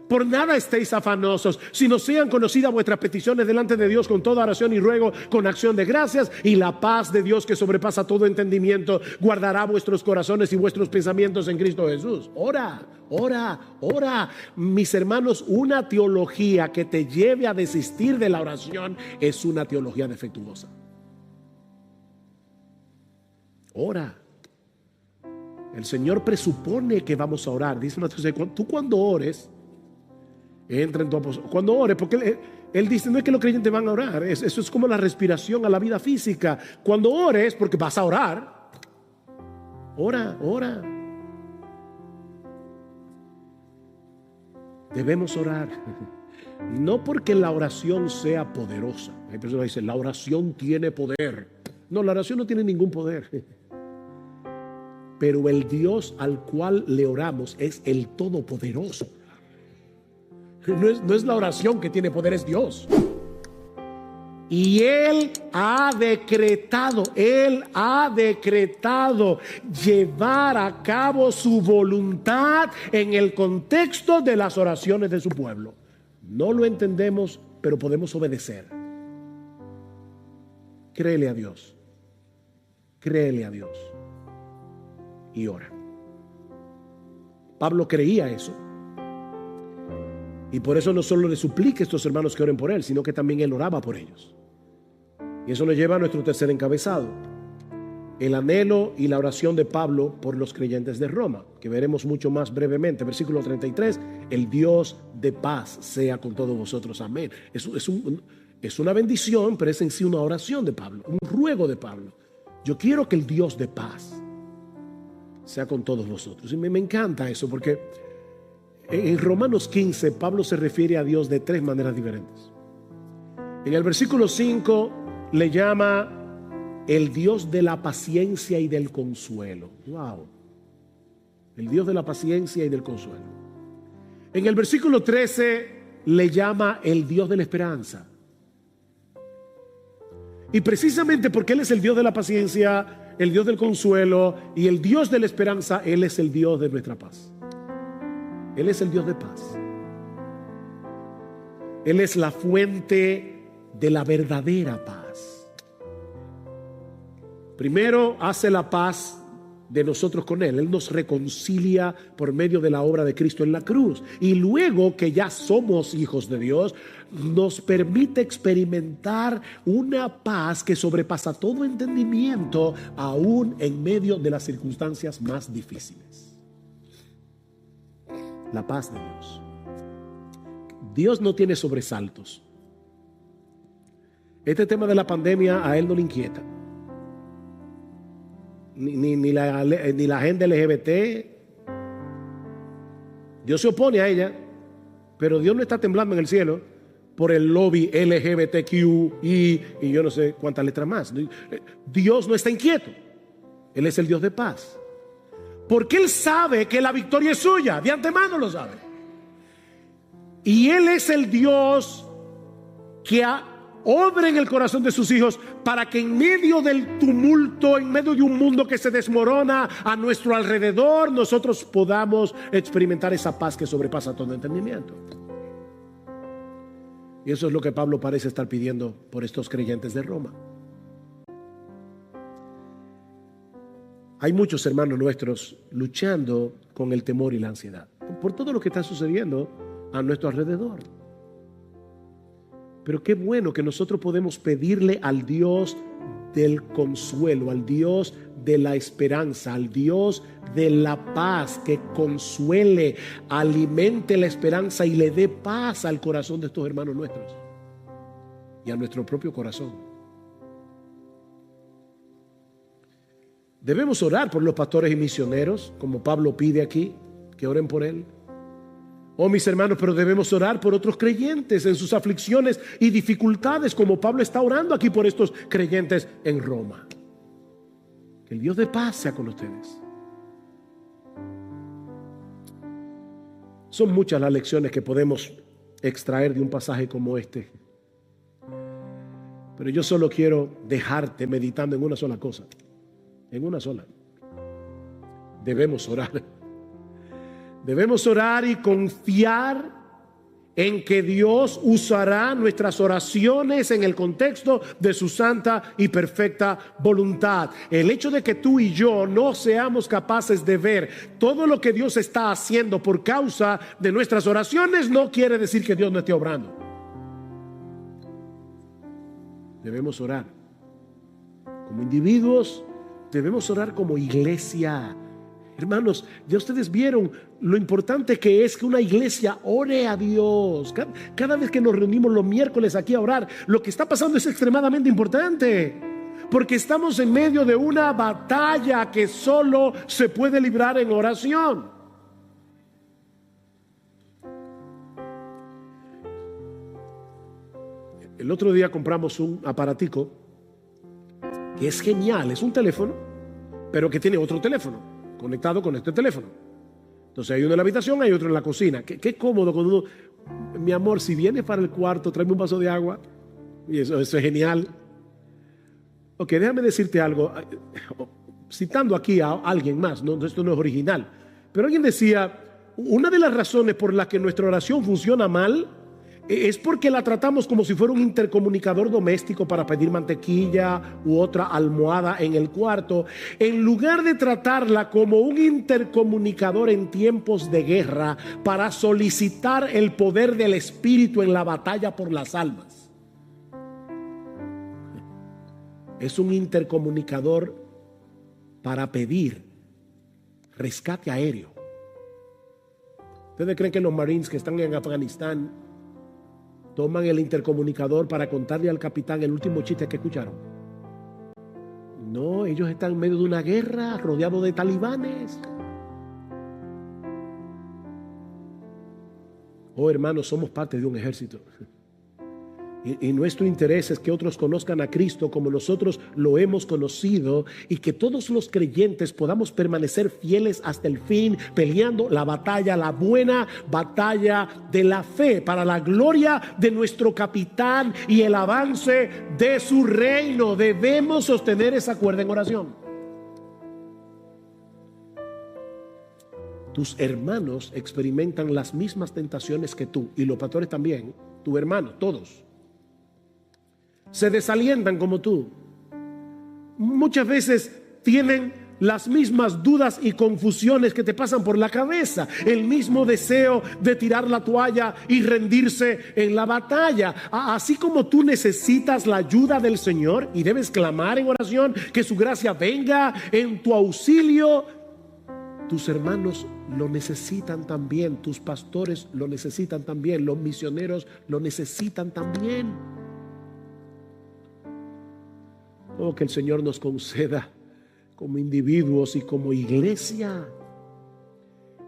Por nada estéis afanosos, sino sean conocidas vuestras peticiones delante de Dios con toda oración y ruego, con acción de gracias, y la paz de Dios que sobrepasa todo entendimiento guardará vuestros corazones y vuestros pensamientos en Cristo Jesús. Ora, ora, ora. Mis hermanos, una teología que te lleve a desistir de la oración es una teología defectuosa. Ora. El Señor presupone que vamos a orar. Dice una cosa, tú cuando ores, entra en tu apostolado. Cuando ores, porque él dice, no es que los creyentes van a orar, eso es como la respiración a la vida física. Cuando ores, porque vas a orar, ora, ora. Debemos orar. No porque la oración sea poderosa. Hay personas que dicen, la oración tiene poder. No, la oración no tiene ningún poder. Pero el Dios al cual le oramos es el Todopoderoso. No es la oración que tiene poder, es Dios. Y Él ha decretado llevar a cabo su voluntad en el contexto de las oraciones de su pueblo. No lo entendemos, pero podemos obedecer. Créele a Dios. Créele a Dios. Y ora. Pablo creía eso. Y por eso no solo le suplica a estos hermanos que oren por él, sino que también él oraba por ellos. Y eso nos lleva a nuestro tercer encabezado: el anhelo y la oración de Pablo por los creyentes de Roma, que veremos mucho más brevemente. Versículo 33, el Dios de paz sea con todos vosotros. Amén. Es una bendición, pero es en sí una oración de Pablo, un ruego de Pablo. Yo quiero que el Dios de paz sea con todos vosotros. Y me encanta eso, porque en Romanos 15 Pablo se refiere a Dios de tres maneras diferentes. En el versículo 5 le llama el Dios de la paciencia y del consuelo. Wow. El Dios de la paciencia y del consuelo. En el versículo 13 le llama el Dios de la esperanza. Y precisamente porque Él es el Dios de la paciencia, el Dios del consuelo y el Dios de la esperanza, Él es el Dios de nuestra paz. Él es el Dios de paz. Él es la fuente de la verdadera paz. Primero hace la paz de nosotros con Él. Él nos reconcilia por medio de la obra de Cristo en la cruz. Y luego que ya somos hijos de Dios, nos permite experimentar una paz que sobrepasa todo entendimiento, aún en medio de las circunstancias más difíciles. La paz de Dios. Dios no tiene sobresaltos. Este tema de la pandemia a Él no le inquieta. Ni la agenda LGBT. Dios se opone a ella, pero Dios no está temblando en el cielo por el lobby LGBTQ y yo no sé cuántas letras más. Dios no está inquieto. Él es el Dios de paz, porque Él sabe que la victoria es suya. De antemano lo sabe. Y Él es el Dios que obra en el corazón de sus hijos para que en medio del tumulto, en medio de un mundo que se desmorona a nuestro alrededor, nosotros podamos experimentar esa paz que sobrepasa todo entendimiento. Y eso es lo que Pablo parece estar pidiendo por estos creyentes de Roma. Hay muchos hermanos nuestros luchando con el temor y la ansiedad por todo lo que está sucediendo a nuestro alrededor. Pero qué bueno que nosotros podemos pedirle al Dios del consuelo, al Dios de la esperanza, al Dios de la paz, que consuele, alimente la esperanza y le dé paz al corazón de estos hermanos nuestros y a nuestro propio corazón. Debemos orar por los pastores y misioneros, como Pablo pide aquí, que oren por él. Oh, mis hermanos, pero debemos orar por otros creyentes en sus aflicciones y dificultades, como Pablo está orando aquí por estos creyentes en Roma. Que el Dios de paz sea con ustedes. Son muchas las lecciones que podemos extraer de un pasaje como este, pero yo solo quiero dejarte meditando en una sola cosa. En una sola. Debemos orar. Debemos orar y confiar en que Dios usará nuestras oraciones en el contexto de su santa y perfecta voluntad. El hecho de que tú y yo no seamos capaces de ver todo lo que Dios está haciendo por causa de nuestras oraciones no quiere decir que Dios no esté obrando. Debemos orar como individuos, debemos orar como iglesia. Hermanos, ya ustedes vieron lo importante que es que una iglesia ore a Dios. Cada vez que nos reunimos los miércoles aquí a orar, lo que está pasando es extremadamente importante, porque estamos en medio de una batalla que solo se puede librar en oración. El otro día compramos un aparatico que es genial, es un teléfono, pero que tiene otro teléfono conectado con este teléfono. Entonces hay uno en la habitación, hay otro en la cocina. Qué cómodo cuando uno, mi amor, si vienes para el cuarto, tráeme un vaso de agua. Y eso es genial. Ok, déjame decirte algo, citando aquí a alguien más, ¿no? Esto no es original, pero alguien decía, una de las razones por las que nuestra oración funciona mal es porque la tratamos como si fuera un intercomunicador doméstico para pedir mantequilla u otra almohada en el cuarto, en lugar de tratarla como un intercomunicador en tiempos de guerra para solicitar el poder del Espíritu en la batalla por las almas. Es un intercomunicador para pedir rescate aéreo. ¿Ustedes creen que los Marines que están en Afganistán toman el intercomunicador para contarle al capitán el último chiste que escucharon? No, ellos están en medio de una guerra, rodeados de talibanes. Oh, hermanos, somos parte de un ejército. Y nuestro interés es que otros conozcan a Cristo como nosotros lo hemos conocido, y que todos los creyentes podamos permanecer fieles hasta el fin, peleando la batalla, la buena batalla de la fe, para la gloria de nuestro capitán y el avance de su reino. Debemos sostener esa cuerda en oración. Tus hermanos experimentan las mismas tentaciones que tú, y los pastores también, tu hermano, todos. Se desalientan como tú. Muchas veces tienen las mismas dudas y confusiones que te pasan por la cabeza, el mismo deseo de tirar la toalla y rendirse en la batalla. Así como tú necesitas la ayuda del Señor y debes clamar en oración que su gracia venga en tu auxilio, tus hermanos lo necesitan también, tus pastores lo necesitan también, los misioneros lo necesitan también. Oh, que el Señor nos conceda como individuos y como iglesia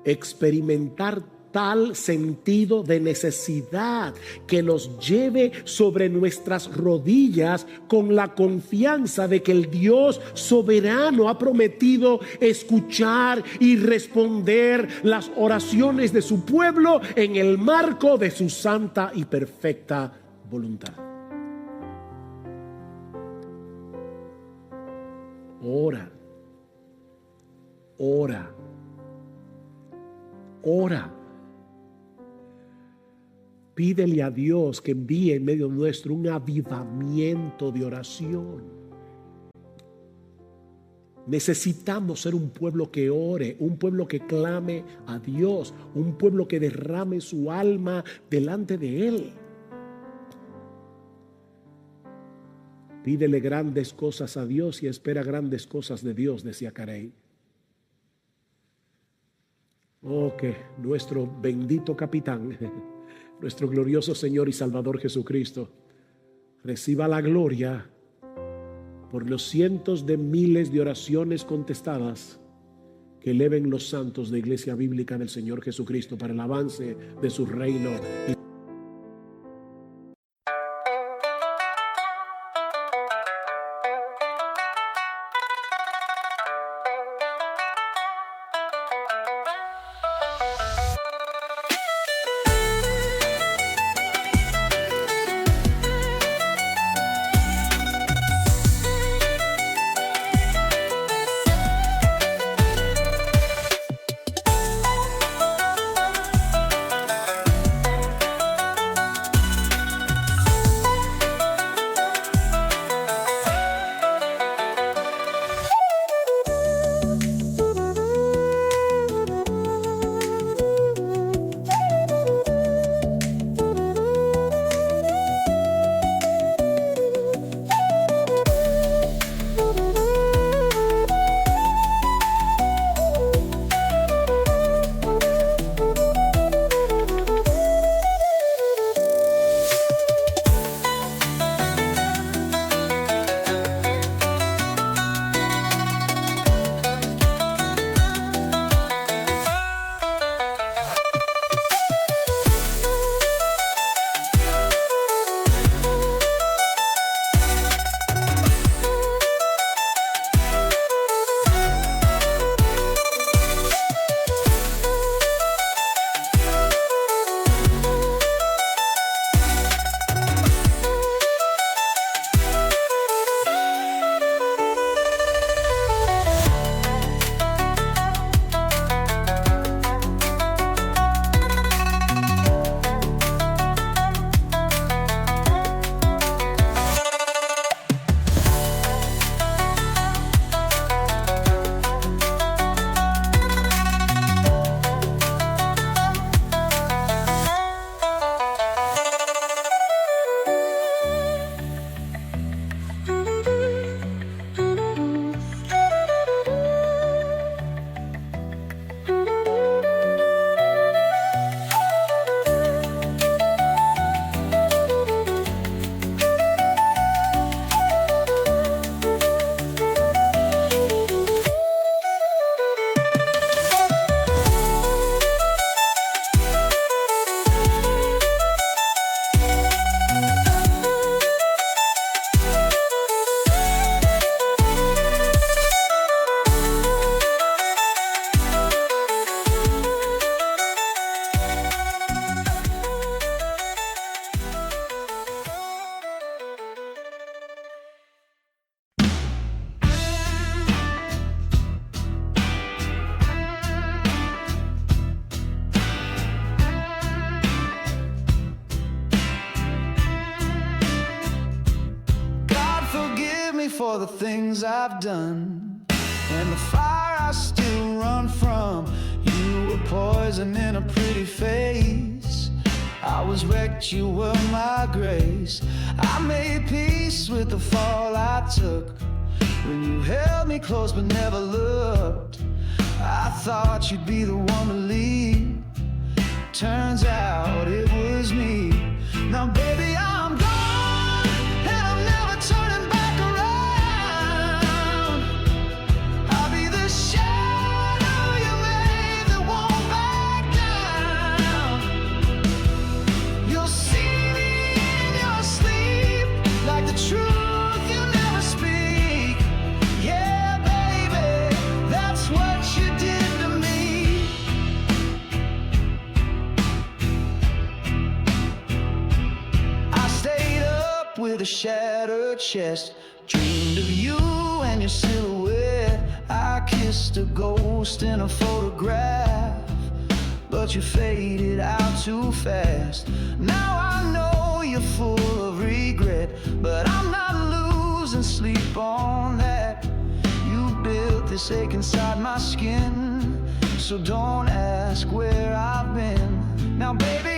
experimentar tal sentido de necesidad que nos lleve sobre nuestras rodillas con la confianza de que el Dios soberano ha prometido escuchar y responder las oraciones de su pueblo en el marco de su santa y perfecta voluntad. Ora, ora, ora. Pídele a Dios que envíe en medio nuestro un avivamiento de oración. Necesitamos ser un pueblo que ore, un pueblo que clame a Dios, un pueblo que derrame su alma delante de Él. Pídele grandes cosas a Dios y espera grandes cosas de Dios, decía Carey. Oh, que nuestro bendito capitán, nuestro glorioso Señor y Salvador Jesucristo, reciba la gloria por los cientos de miles de oraciones contestadas que eleven los santos de Iglesia Bíblica del Señor Jesucristo para el avance de su reino.
me for the things I've done, and the fire I still run from. You were poison in a pretty face. I was wrecked, you were my grace. I made peace with the fall I took when you held me close but never looked. I thought you'd be the one to lead. Turns out it was me. Now baby, I'm gone, and I'm never turning back around. I'll be the shadow you made that won't back down. You'll see me in your sleep, like the truth you never speak. Yeah, baby, that's what you did to me. I stayed up with a shattered chest, dreamed of you and your silhouette. I kissed a ghost in a photograph, but you faded out too fast. Now I know you're full of regret, but I'm not losing sleep on that. You built this ache inside my skin, so don't ask where I've been. Now baby,